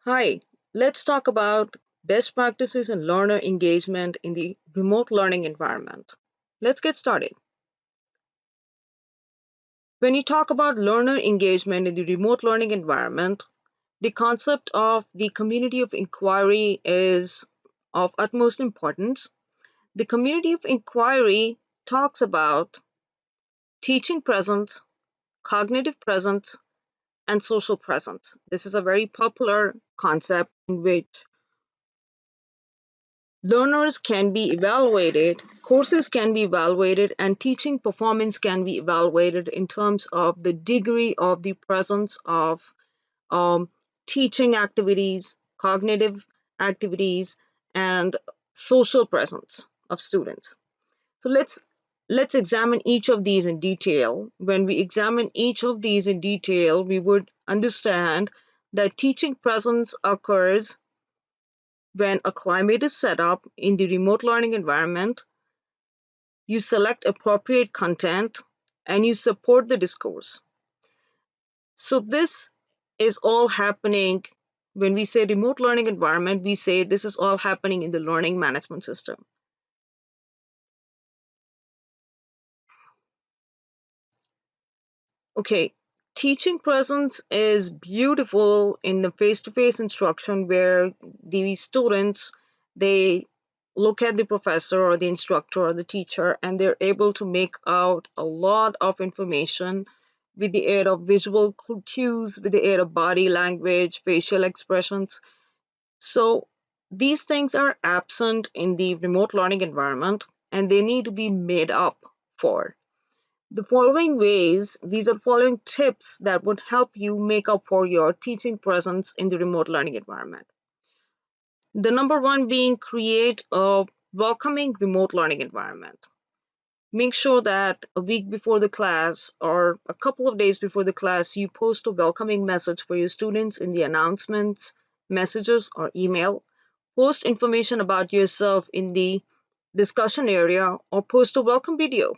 Hi, let's talk about best practices in learner engagement in the remote learning environment. Let's get started. When you talk about learner engagement in the remote learning environment, the concept of the community of inquiry is of utmost importance. The community of inquiry talks about teaching presence, cognitive presence, and social presence. This is a very popular concept in which learners can be evaluated, courses can be evaluated, and teaching performance can be evaluated in terms of the degree of the presence of um, teaching activities, cognitive activities, and social presence of students. So let's examine each of these in detail. When we examine each of these in detail, we would understand that teaching presence occurs when a climate is set up in the remote learning environment, you select appropriate content, and you support the discourse. So, this is all happening when we say remote learning environment, we say this is all happening in the learning management system. Okay, teaching presence is beautiful in the face-to-face instruction where the students they look at the professor or the instructor or the teacher and they're able to make out a lot of information with the aid of visual cues, with the aid of body language, facial expressions. So these things are absent in the remote learning environment and they need to be made up for. These are the following tips that would help you make up for your teaching presence in the remote learning environment. The number one being create a welcoming remote learning environment. Make sure that a week before the class or a couple of days before the class, you post a welcoming message for your students in the announcements, messages, or email. Post information about yourself in the discussion area or post a welcome video.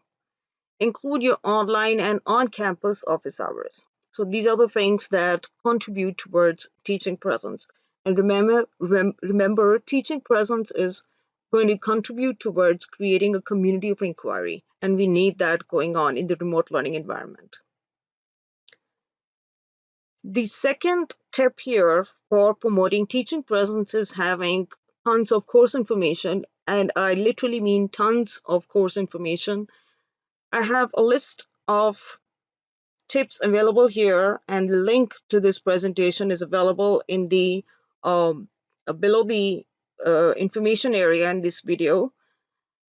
Include your online and on-campus office hours. So these are the things that contribute towards teaching presence. And remember, teaching presence is going to contribute towards creating a community of inquiry, and we need that going on in the remote learning environment. The second tip here for promoting teaching presence is having tons of course information, and I literally mean tons of course information. I have a list of tips available here, and the link to this presentation is available in the um, below the information area in this video.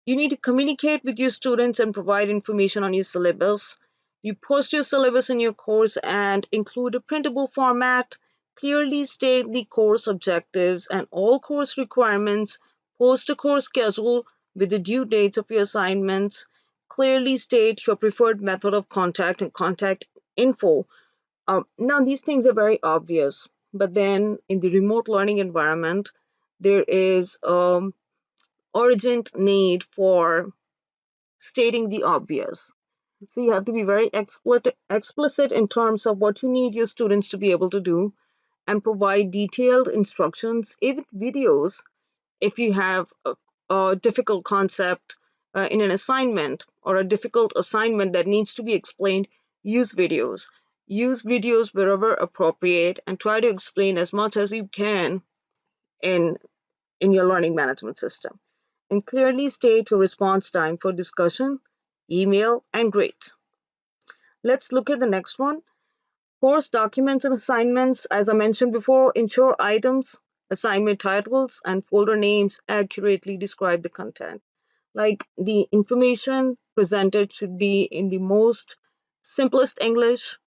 You need to communicate with your students and provide information on your syllabus. You post your syllabus in your course and include a printable format. Clearly state the course objectives and all course requirements. Post a course schedule with the due dates of your assignments. Clearly state your preferred method of contact and contact info. Now, these things are very obvious, but then in the remote learning environment, there is urgent need for stating the obvious. So you have to be very explicit in terms of what you need your students to be able to do and provide detailed instructions, even videos, if you have a difficult concept in an assignment or a difficult assignment that needs to be explained, use videos. Use videos wherever appropriate and try to explain as much as you can in, in your learning management system. And clearly state your response time for discussion, email, and grades. Let's look at the next one. Course documents and assignments. As I mentioned before, ensure items, assignment titles, and folder names accurately describe the content. Like the information presented should be in the most simplest English,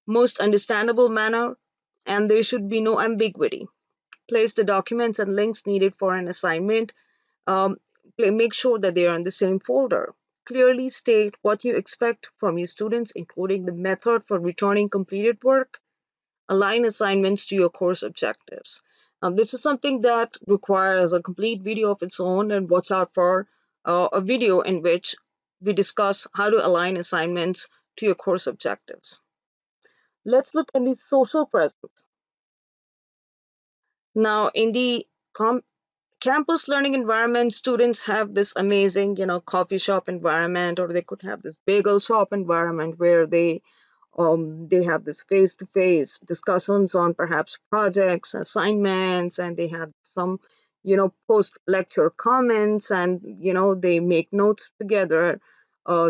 most understandable manner, and there should be no ambiguity. Place the documents and links needed for an assignment. Um, make sure that they are in the same folder. Clearly state what you expect from your students, including the method for returning completed work. Align assignments to your course objectives. This is something that requires a complete video of its own, and watch out for a video in which we discuss how to align assignments to your course objectives. Let's look at the social presence. Now, in the campus learning environment, students have this amazing, coffee shop environment, or they could have this bagel shop environment where they have this face-to-face discussions on perhaps projects, assignments, and they have some, post-lecture comments, and they make notes together.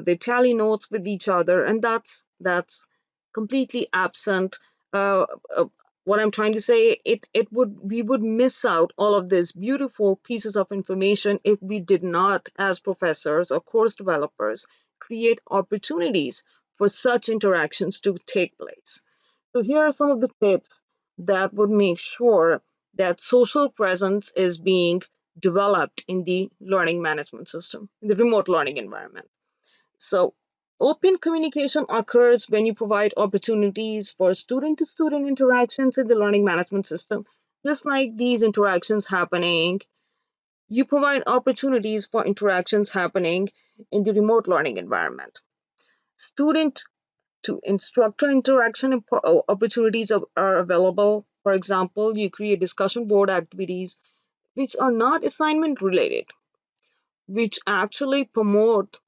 They tally notes with each other, and that's completely absent. Uh, uh, what I'm trying to say, it would we would miss out all of these beautiful pieces of information if we did not, as professors or course developers, create opportunities for such interactions to take place. So here are some of the tips that would make sure that social presence is being developed in the learning management system, in the remote learning environment. So open communication occurs when you provide opportunities for student to student interactions in the learning management system. Just like these interactions happening, you provide opportunities for interactions happening in the remote learning environment. Student to instructor interaction opportunities are available. For example, you create discussion board activities which are not assignment related, which actually promote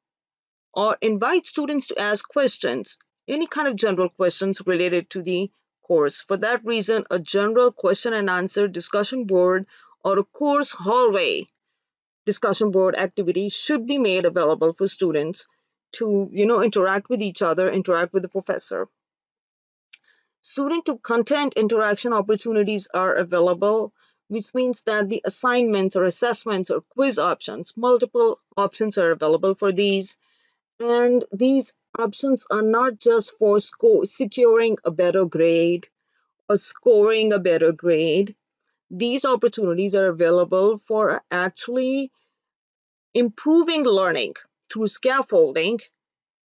or invite students to ask questions, any kind of general questions related to the course. For that reason, a general question and answer discussion board or a course hallway discussion board activity should be made available for students to, interact with each other, interact with the professor. Student to content interaction opportunities are available, which means that the assignments or assessments or quiz options, multiple options are available for these. And these options are not just for securing a better grade or scoring a better grade. These opportunities are available for actually improving learning through scaffolding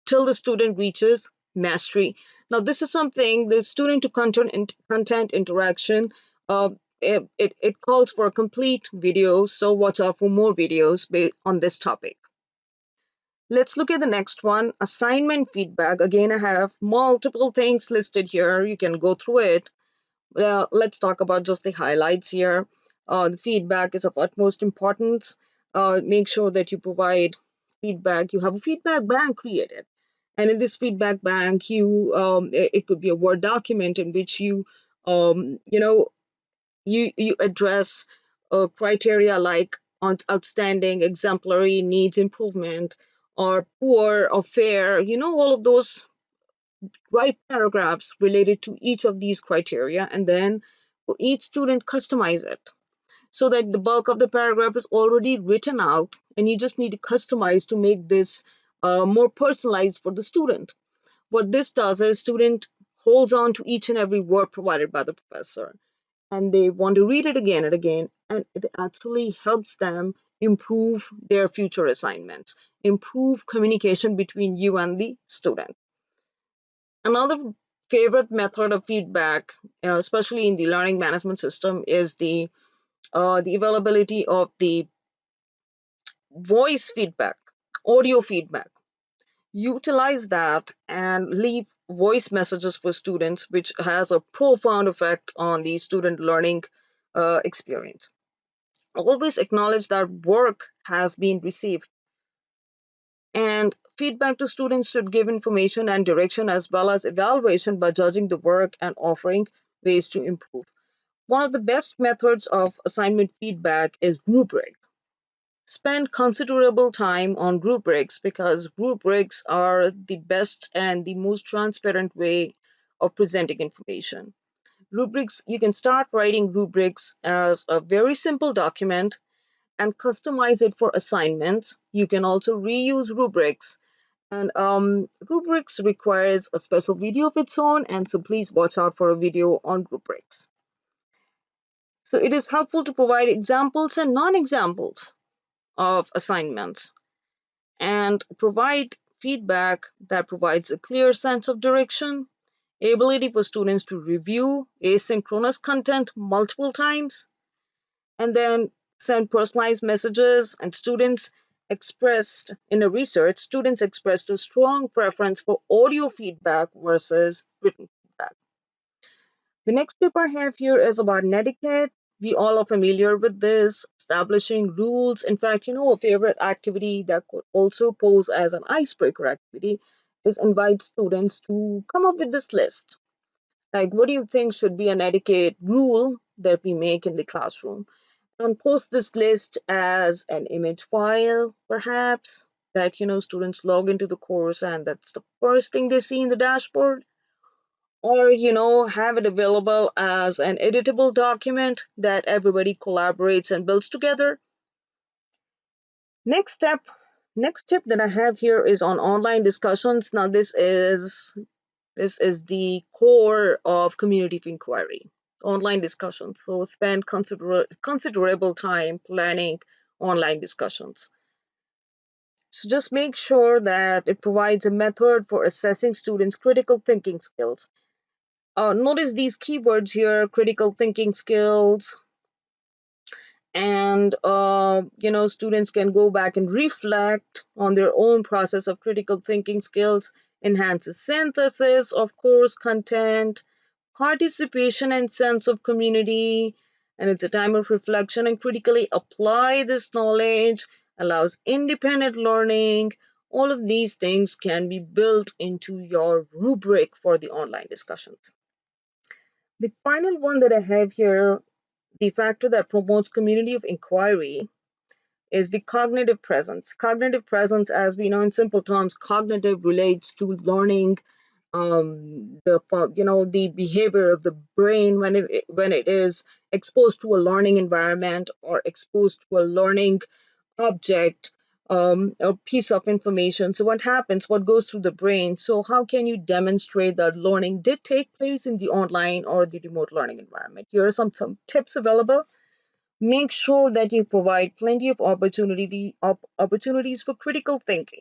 till the student reaches mastery. Now, this is something the student to content interaction. Uh, it calls for a complete video, so watch out for more videos on this topic. Let's look at the next one, assignment feedback. Again, I have multiple things listed here. You can go through it. Let's talk about just the highlights here. The feedback is of utmost importance. Make sure that you provide feedback. You have a feedback bank created. And in this feedback bank, it could be a Word document in which um, you know, you address criteria like outstanding, exemplary, needs improvement, or poor or fair, all of those. Write paragraphs related to each of these criteria, and then for each student customize it so that the bulk of the paragraph is already written out, and you just need to customize to make this more personalized for the student. What this does is student holds on to each and every word provided by the professor, and they want to read it again and again, and it actually helps them improve their future assignments, improve communication between you and the student. Another favorite method of feedback, especially in the learning management system, is the availability of the voice feedback, audio feedback. Utilize that and leave voice messages for students, which has a profound effect on the student learning experience. Always acknowledge that work has been received, and feedback to students should give information and direction as well as evaluation by judging the work and offering ways to improve. One of the best methods of assignment feedback is rubric. Spend considerable time on rubrics because rubrics are the best and the most transparent way of presenting information. Rubrics, you can start writing rubrics as a very simple document and customize it for assignments. You can also reuse rubrics, and rubrics requires a special video of its own, and so please watch out for a video on rubrics. So it is helpful to provide examples and non-examples of assignments and provide feedback that provides a clear sense of direction, ability for students to review asynchronous content multiple times, and then send personalized messages. And students expressed a strong preference for audio feedback versus written feedback. The next tip I have here is about netiquette. We all are familiar with this, establishing rules. In fact, a favorite activity that could also pose as an icebreaker activity is invite students to come up with this list. Like, what do you think should be an etiquette rule that we make in the classroom? And post this list as an image file, perhaps, that students log into the course and that's the first thing they see in the dashboard. Or have it available as an editable document that everybody collaborates and builds together. Next step, next tip that I have here is on online discussions. Now this is the core of community of inquiry, online discussions. So spend considerable time planning online discussions. So just make sure that it provides a method for assessing students' critical thinking skills. Notice these keywords here: critical thinking skills, and students can go back and reflect on their own process of critical thinking skills, enhances synthesis of course content, participation and sense of community, and it's a time of reflection and critically apply this knowledge, allows independent learning. All of these things can be built into your rubric for the online discussions. The final one that I have here, the factor that promotes community of inquiry, is the cognitive presence. Cognitive presence, as we know in simple terms, cognitive relates to learning, the behavior of the brain when it is exposed to a learning environment or exposed to a learning object, a piece of information. So what happens, what goes through the brain? So how can you demonstrate that learning did take place in the online or the remote learning environment? Here are some tips available. Make sure that you provide plenty of opportunities for critical thinking.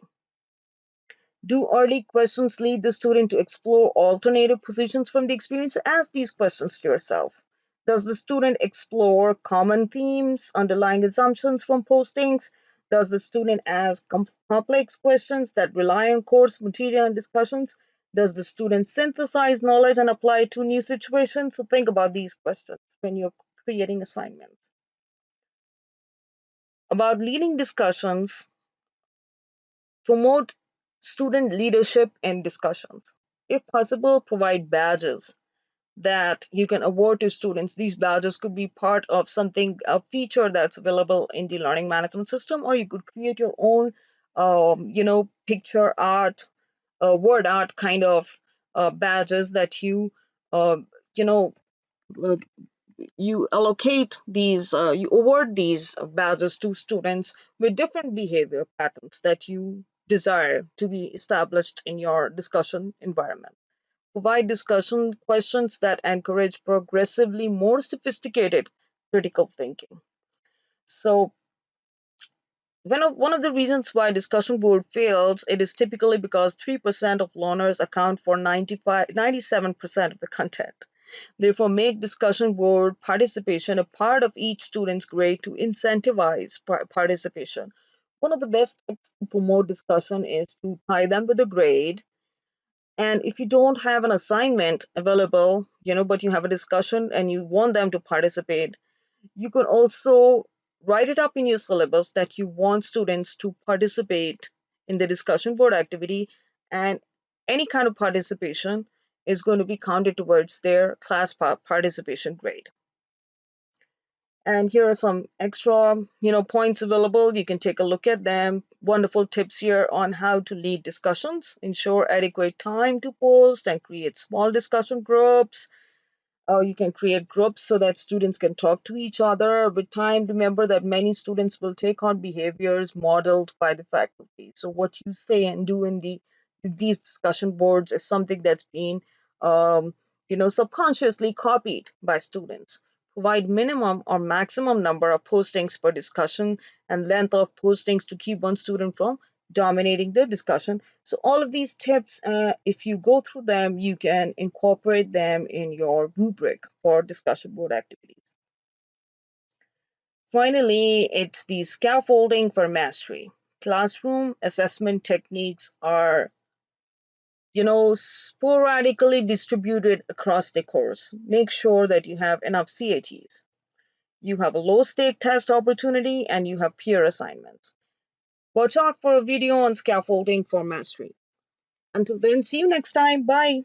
Do early questions lead the student to explore alternative positions from the experience? Ask these questions to yourself. Does the student explore common themes, underlying assumptions from postings? Does the student ask complex questions that rely on course material and discussions? Does the student synthesize knowledge and apply it to new situations? So think about these questions when you're creating assignments. About leading discussions, promote student leadership in discussions. If possible, provide badges that you can award to students. These badges could be part of something, a feature that's available in the learning management system, or you could create your own, picture art, word art kind of badges that uh, you know, uh, you allocate these, you award these badges to students with different behavior patterns that you desire to be established in your discussion environment. Provide discussion questions that encourage progressively more sophisticated critical thinking. So, one of the reasons why discussion board fails, it is typically because 3% of learners account for 97% of the content. Therefore, make discussion board participation a part of each student's grade to incentivize participation. One of the best ways to promote discussion is to tie them with a grade. And if you don't have an assignment available, but you have a discussion and you want them to participate, you can also write it up in your syllabus that you want students to participate in the discussion board activity, and any kind of participation is going to be counted towards their class participation grade. And here are some extra, points available. You can take a look at them. Wonderful tips here on how to lead discussions, ensure adequate time to post and create small discussion groups. You can create groups so that students can talk to each other. With time, remember that many students will take on behaviors modeled by the faculty. So what you say and do in these discussion boards is something that's been, subconsciously copied by students. Provide minimum or maximum number of postings per discussion and length of postings to keep one student from dominating the discussion. So all of these tips, if you go through them, you can incorporate them in your rubric for discussion board activities. Finally, it's the scaffolding for mastery. Classroom assessment techniques are, sporadically distributed across the course. Make sure that you have enough CATs. you have a low stake test opportunity, and you have peer assignments. Watch out for a video on scaffolding for mastery. Until then, see you next time. Bye.